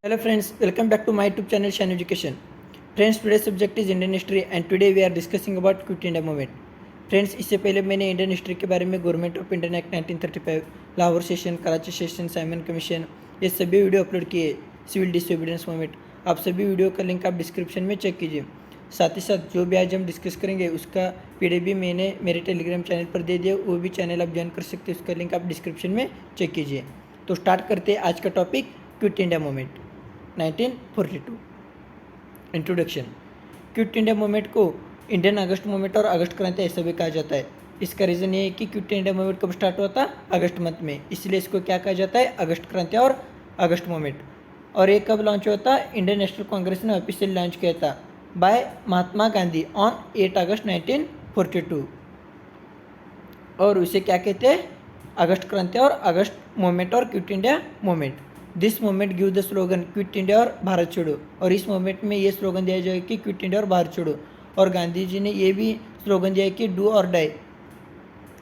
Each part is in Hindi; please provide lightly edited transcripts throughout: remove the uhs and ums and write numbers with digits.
Hello friends, welcome back to my YouTube channel Shan Education. Friends, today's subject is Indian history and today we are discussing about Quit India movement. Friends, इससे पहले मैंने इंडियन हिस्ट्री के बारे में government of Indian act 1935, Lahore session, Karachi session, Simon commission, ये सभी वीडियो अपलोड किए। सिविल डिसोबीडियंस मूवमेंट, आप सभी वीडियो का लिंक आप डिस्क्रिप्शन में चेक कीजिए। साथ ही साथ जो भी आज हम डिस्कस करेंगे उसका पीडीएफ भी मैंने मेरे टेलीग्राम चैनल पर दे दिया, वो भी चैनल आप ज्वाइन कर सकते हैं, उसका लिंक आप डिस्क्रिप्शन में चेक कीजिए। तो स्टार्ट करते हैं आज का topic, quit India movement 1942। Introduction. Quit India movement को इंडियन अगस्त मूवमेंट और अगस्त क्रांति ऐसा भी कहा जाता है। इसका रीज़न ये है कि क्विट इंडिया मूवमेंट कब स्टार्ट हुआ था? अगस्त मंथ में, इसलिए इसको क्या कहा जाता है? अगस्त क्रांति और अगस्त मूवमेंट। और ये कब लॉन्च हुआ था? इंडियन नेशनल कांग्रेस ने ऑफिशियल लॉन्च किया था bye Mahatma Gandhi on 8 August 1942। और उसे क्या कहते हैं? अगस्त क्रांति और अगस्त मूवमेंट और quit India movement. This movement give the slogan quit India और भारत छोड़ो। और इस मूवमेंट में ये स्लोगन दिया जाएगा कि क्विट इंडिया और भारत छोड़ो। और गांधी जी ने ये भी स्लोगन दिया है कि डू और डाई।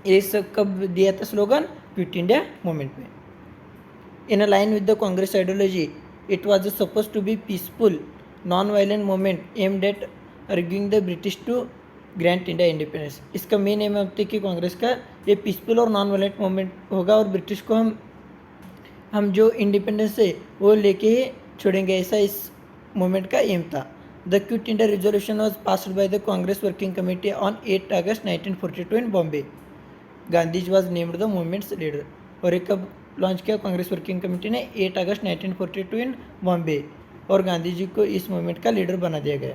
ये सब कब दिया था स्लोगन? क्विट इंडिया मूवमेंट में। In a line with the Congress ideology, it was suppose to be peaceful non violent movement aimed at arguing the British to grant India independence. इसका मेन एम है कि कांग्रेस का ये पीसफुल और नॉन वायलेंट मूवमेंट होगा और ब्रिटिश को हम जो इंडिपेंडेंस है वो लेके ही छोड़ेंगे, ऐसा इस मूवमेंट का एम था। The Quit India resolution was passed by the Congress working committee on 8 August 1942 in Bombay. Gandhi ji was named the movement's leader. और ये कब लॉन्च किया कांग्रेस वर्किंग कमेटी ने? 8 अगस्त 1942 इन बॉम्बे। और गांधी जी को इस मूवमेंट का लीडर बना दिया गया।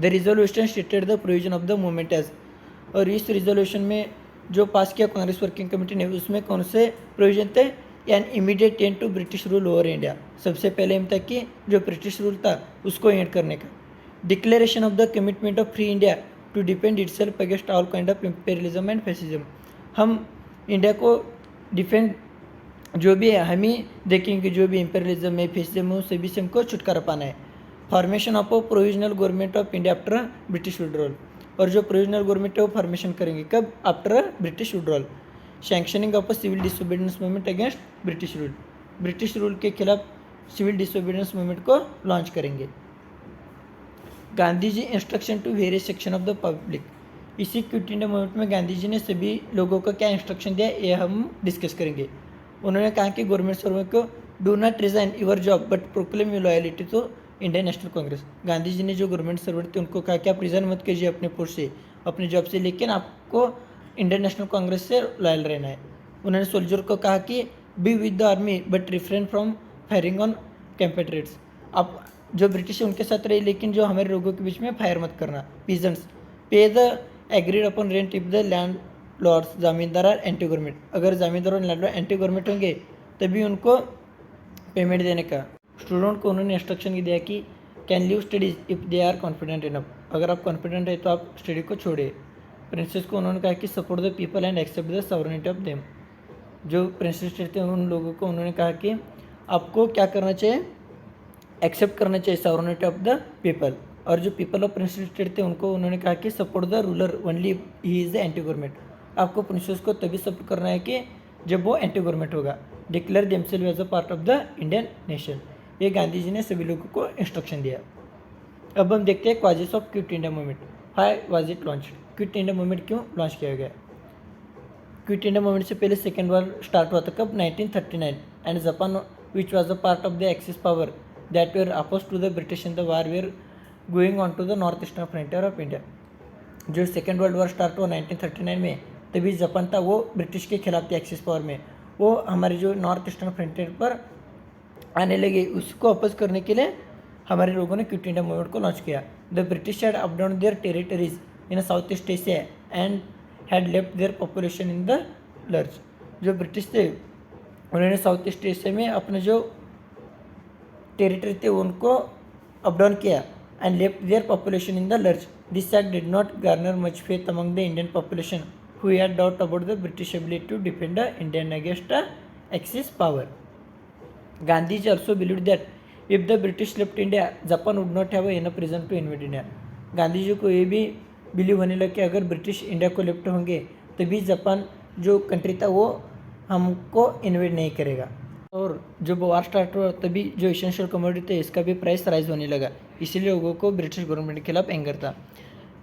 The resolution stated the provision of the movement as. और इस रिजोल्यूशन में जो पास किया कांग्रेस वर्किंग कमेटी ने, उसमें कौन से प्रोविजन थे? An immediate end to British rule over India. सबसे पहले एम था कि जो ब्रिटिश रूल था उसको एंड करने का। Declaration of the commitment of free India to defend itself against all kind of imperialism and fascism. हम इंडिया को डिफेंड जो भी है हम ही देखेंगे, जो भी इंपेरियलिज्म है, फैसिज्म है, सभी से हमको छुटकारा पाना है। Formation of a provisional government of India after British withdrawal. और जो प्रोविजनल गवर्नमेंट है वो फॉर्मेशन करेंगे कब? After British withdrawal. Sanctioning of a civil disobedience movement against British rule. British rule के खिलाफ सिविल डिसोबीडियंस मूवमेंट को लॉन्च करेंगे। Gandhi ji instruction to various section of the public. इसी क्विट इंडिया मूवमेंट में गांधी जी ने सभी लोगों को क्या इंस्ट्रक्शन दिया, ये हम डिस्कस करेंगे। उन्होंने कहा कि गवर्नमेंट सर्वेंट को do not resign your job but proclaim your loyalty to Indian national Congress. Gandhi ji ने जो गवर्नमेंट सर्वेंट थे उनको कहा कि आप रिजाइन मत कीजिए अपने पोस्ट से, अपने जॉब से, लेकिन आपको इंडियन नेशनल कांग्रेस से लॉयल रहना है। उन्होंने सोल्जर को कहा कि be with the army but refrain from firing on compatriots. आप जो ब्रिटिश है उनके साथ रहे, लेकिन जो हमारे लोगों के बीच में फायर मत करना। Peasants pay the agreed upon rent if the landlords zamindar are anti government. अगर जमींदार और लैंडलॉर्ड एंटी गवर्नमेंट होंगे तभी उनको पेमेंट देने का। स्टूडेंट को उन्होंने इंस्ट्रक्शन दिया कि can leave studies if they are confident enough. अगर आप कॉन्फिडेंट है तो आप स्टडी को छोड़िए। प्रिंसेस को उन्होंने कहा कि support the people and accept the sovereignty of them. जो प्रिंसेस थे उन लोगों को उन्होंने कहा कि आपको क्या करना चाहिए? एक्सेप्ट करना चाहिए सॉवरेनिटी ऑफ द पीपल। और जो पीपल ऑफ प्रिंसेस स्टेट थे उनको उन्होंने कहा कि support the ruler only he is the anti government. आपको प्रिंसेस को तभी सपोर्ट करना है कि जब वो एंटी गवर्नमेंट होगा। Declare themselves as a part of the Indian nation. ये गांधी जी ने सभी लोगों को इंस्ट्रक्शन दिया। अब हम देखते हैं causes of quit India movement. Why was it launch? Quit India movement क्यों लॉन्च किया गया? क्विट इंडिया मूवमेंट से पहले सेकेंड वॉर स्टार्ट हुआ था कब? 1939। And Japan which was a part of the axis power that were oppose to the British in the war were going on to the north eastern frontier of India. जो सेकेंड वर्ल्ड वॉर स्टार्ट हुआ 1939 में, तभी जापान था वो ब्रिटिश के खिलाफ थी एक्सिस पावर में। वो हमारे जो नॉर्थ ईस्टर्न फ्रंटियर पर आने लगे, उसको अपोज करने के लिए हमारे लोगों ने क्विट इंडिया मूवमेंट को लॉन्च किया। The British had up down there territories in south east Asia and had left their population in the lurch. जो ब्रिटिश थे उन्होंने साउथ ईस्ट एशिया में अपने जो टेरिटरी थे उनको अप डाउन किया and left their population in the lurch. This act did not garner much faith among the Indian population who had doubt about the British ability to defend the Indian against the axis power. Gandhi ji also believed that if the British left India, Japan would not have enough reason to invade India. Gandhi ji को ये भी बिलीव होने लगा कि अगर ब्रिटिश इंडिया को लेफ्ट होंगे तभी जापान जो कंट्री था वो हमको इन्वेड नहीं करेगा। और जब वार स्टार्ट हुआ तभी जो इसेंशियल कमोडिटी थे इसका भी प्राइस राइज होने लगा, इसीलिए लोगों को ब्रिटिश गवर्नमेंट के खिलाफ एंगर था।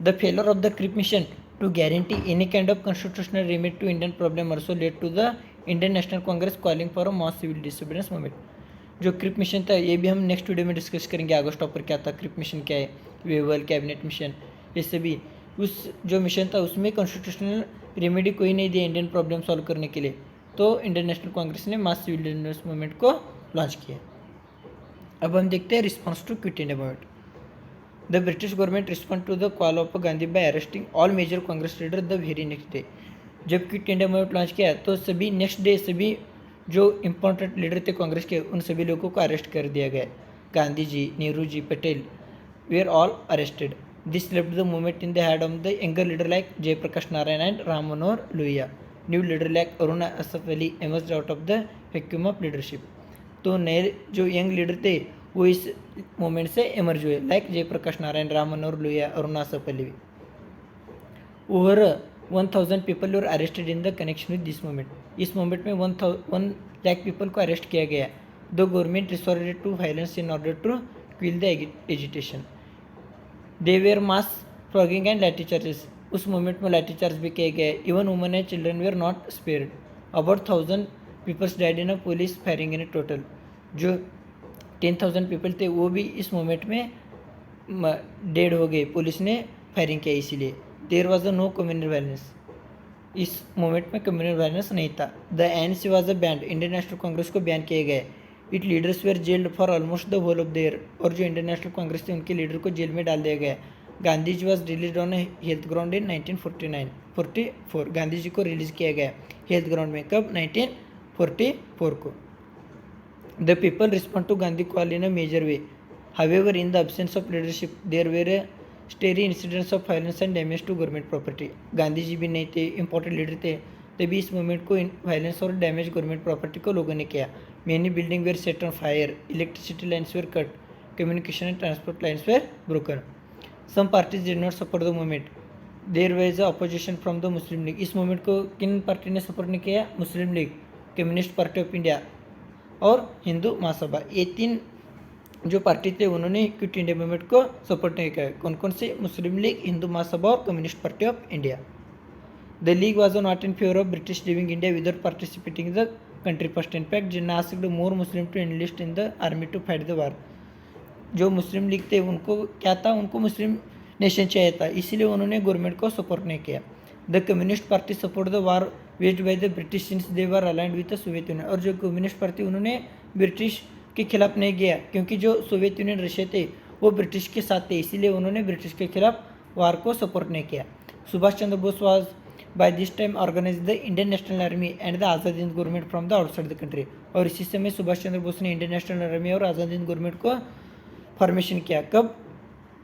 The failure of the Cripps mission to guarantee any kind of constitutional remedy to Indian problem also led to the Indian national Congress calling for a mass civil disobedience movement. जो क्रिप मिशन था ये भी हम नेक्स्ट वीडियो में डिस्कस करेंगे, आगो स्टॉपर क्या था, क्रिप मिशन क्या है, वेवल कैबिनेट मिशन, ये सभी। उस जो मिशन था उसमें कॉन्स्टिट्यूशनल रेमेडी कोई नहीं दिया इंडियन प्रॉब्लम सॉल्व करने के लिए, तो इंडियन नेशनल कांग्रेस ने मास सिविल डिसोबीडियंस मूवमेंट को लॉन्च किया। अब हम देखते हैं response to Quit India movement. The British government respond to the call of Gandhi by arresting all major Congress leader the very next day. जब क्विट इंडिया मूवमेंट लॉन्च किया तो सभी नेक्स्ट डे सभी जो इम्पोर्टेंट लीडर थे कांग्रेस के उन सभी लोगों को अरेस्ट कर दिया गया। Gandhi ji, Nehru ji, Patel were all arrested. This left the movement in the hand of the younger leader like Jayaprakash Narayan and Ram Manohar Lohia. New leader like Aruna Asaf Ali emerged out of the vacuum of leadership. तो नए जो यंग लीडर थे वो इस मूवमेंट से एमर्ज हुए, like Jayaprakash Narayan, Ram Manohar Lohia, Aruna Asaf Ali. Over 1000 people were arrested in the connection with this movement. इस मूवमेंट में 1 लाख पीपल को अरेस्ट किया गया। The government resorted to violence in order to quell the agitation. They were mass flogging and lathi charges. उस मूवमेंट में लाठी चार्ज भी किए गए। Even women and children were not spared. About 1000 peoples died in a police firing in total. जो 10,000 पीपल थे वो भी इस मूवमेंट में डेड हो गए, पुलिस ने फायरिंग किया इसीलिए। There was a no communal violence. इस मूवमेंट में कम्युनल वायलेंस नहीं था। The NC was a banned. Indian national Congress को बैन किए गए। It leaders were jailed for almost the whole of their. और जो इंडियन नेशनल कांग्रेस थे उनके लीडर को जेल में डाल दिया गया। Gandhi ji was release on health ground in 1944। Gandhi ji को रिलीज किया गया हेल्थ ग्राउंड में, कब? 1944 को। The people respond to Gandhi call in a major way. However, in the absence of leadership, there were stray incidents of violence and damage to government property. Gandhi ji भी नहीं थे, इम्पोर्टेंट लीडर थे, तभी इस मूवमेंट को वायलेंस और डैमेज गवर्नमेंट प्रॉपर्टी को लोगों ने किया। Many buildings were set on fire, electricity lines were cut, communication and transport lines were broken. Some parties did not support the movement. There was opposition from the Muslim League. इस मूवमेंट को किन पार्टी ने सपोर्ट नहीं किया? Muslim League, Communist Party of India और हिंदू महासभा। ये 3 जो पार्टी थे उन्होंने क्विट इंडिया मूवमेंट को सपोर्ट नहीं किया। कौन कौन से? मुस्लिम लीग, हिंदू महासभा और Communist Party of India. The League was not in favour of British leaving India without participating in the country first. In fact Jinnah asked more Muslim to enlist in the army to fight the war. जो मुस्लिम लीग थे उनको क्या था? उनको मुस्लिम नेशन चाहिए था, इसीलिए उन्होंने गवर्नमेंट को सपोर्ट नहीं किया। The communist party support the war waged by the British since they were aligned with the Soviet Union. और जो कम्युनिस्ट पार्टी उन्होंने ब्रिटिश के खिलाफ नहीं गया, क्योंकि जो सोवियत यूनियन रशिया थे वो ब्रिटिश के साथ थे, इसीलिए उन्होंने ब्रिटिश के खिलाफ वार को सपोर्ट नहीं किया। Subhash Chandra Bose was by this time organise the Indian National Army and the Azad Hind government from the outside the country. और इसी समय सुभाष चंद्र बोस ने इंडियन नेशनल आर्मी और आज़ाद हिंद गवर्नमेंट को फॉर्मेशन किया, कब?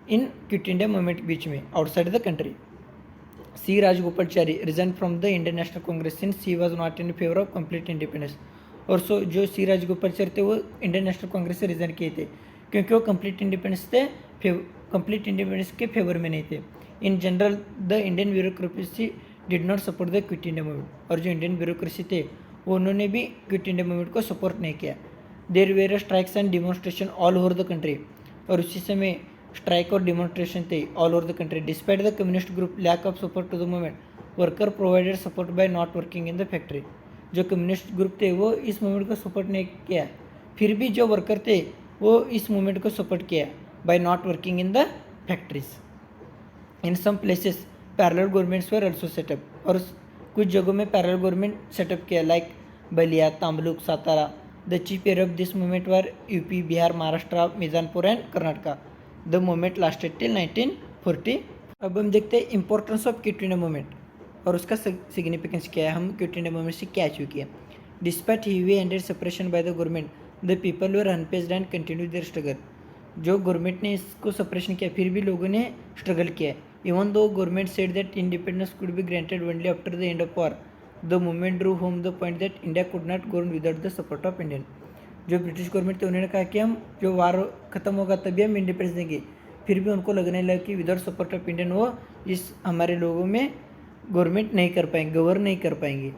इन क्विट इंडिया मूवमेंट बीच में, outside the country. C Rajagopalachari resign from the Indian national Congress since C was not in favour of complete independence. और जो सी राजगोपालचारी थे वो इंडियन नेशनल कांग्रेस से रिजाइन किए थे क्योंकि वो कंप्लीट इंडिपेंडेंस के फेवर में नहीं थे। In general the Indian bureaucracy did not support the Quit India movement. और जो इंडियन ब्यूरोक्रेसी थे वो उन्होंने भी क्विट इंडिया मूवमेंट को सपोर्ट नहीं किया। There were strikes and demonstration all over the country. और उसी समय स्ट्राइक और डिमॉन्स्ट्रेशन थे all over the country. Despite the communist group lack of support to the movement, worker provided support by not working in the factory. जो कम्युनिस्ट ग्रुप थे वो इस मूवमेंट को सपोर्ट नहीं किया, फिर भी जो वर्कर थे वो इस मूवमेंट को सपोर्ट किया by not working in the factories. In some places parallel governments were also set up. और कुछ जगहों में पैरेलल गवर्नमेंट सेटअप किया, like Ballia, Tamluk, Satara. The chief area of this movement were UP, Bihar, Maharashtra, Midnapore and Karnataka. The movement lasted till 1940। अब हम देखते हैं importance of quit India movement और उसका सिग्निफिकेंस क्या है, हम क्विट इंडिया मूवमेंट से क्या अचीव किया। Despite heavy handed separation by the government, the people were unfazed and continue their struggle. जो गवर्नमेंट ने इसको सेपरेशन किया फिर भी लोगों ने स्ट्रगल किया। Even though government said that independence could be granted only after the end of war, the movement Drew home the point that India could not go without the support of Indian. जो ब्रिटिश गवर्नमेंट थे उन्होंने कहा कि हम जो वार खत्म होगा तभी हम इंडिपेंडेंस देंगे, फिर भी उनको लगने लगा कि विदाउट सपोर्ट ऑफ इंडियन वो इस हमारे लोगों में गवर्नमेंट नहीं कर पाएंगे, गवर्न नहीं कर पाएंगे।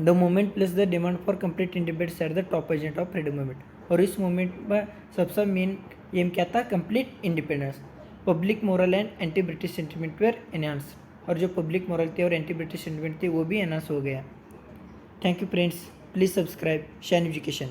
The movement plus the demand for complete independence at the top agent of freedom movement. और इस मूवमेंट में सबसे मेन एम क्या था? Complete independence. Public moral and anti British sentiment were enhance. और जो पब्लिक मोरल थी और एंटी ब्रिटिश सेंटिमेंट थी वो भी एनहांस हो गया। Thank you friends, please subscribe shine education.